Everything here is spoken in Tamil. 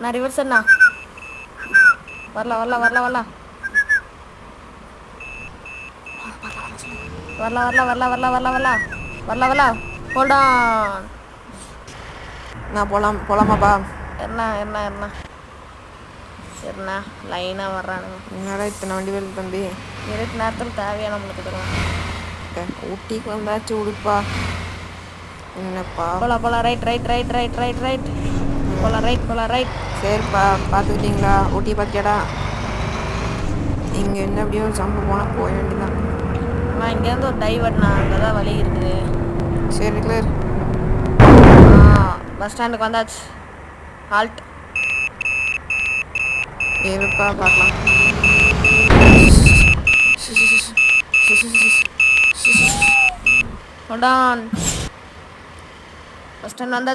நான் ரிவர்ஸ் அண்ணா. வரலாம் வரலாம் வரலாம் வரலாம் வரலாம் வரலாம் வரலாம் வரலாம் வரலாம் வரலாம் வரலாம் வரலாம். Hold on. நான் போலாமாப்பா? என்ன என்ன என்ன சரிண்ணா லைனாக வர்றானுங்க. என்னடா இத்தனை வண்டி வருது தம்பி? இருட்டு நேரத்தில் தேவையான நம்மளுக்கு தருவாங்க. ஊட்டிக்கு வந்தாச்சு உடுப்பா. என்னப்பா போலாம் போலாம். Right right right right right right போலாம். ரைட் போலாம் ரைட். சரிப்பா, பார்த்துக்கிட்டீங்களா? ஊட்டி பார்த்தியாடா? இங்கே என்ன அப்படியே ஒரு ஜம்பு போனால் போக வேண்டியதான். நான் இங்கேருந்து ஒரு டைவர்ட்ண்ணா, அங்கே தான் வழி இருக்குது. சரி கிளியர். பஸ் ஸ்டாண்டுக்கு வந்தாச்சு. ஹால்ட். இருப்பா பார்க்கலாம். Hold on. பஸ் ஸ்டாண்ட் வந்தாச்சு.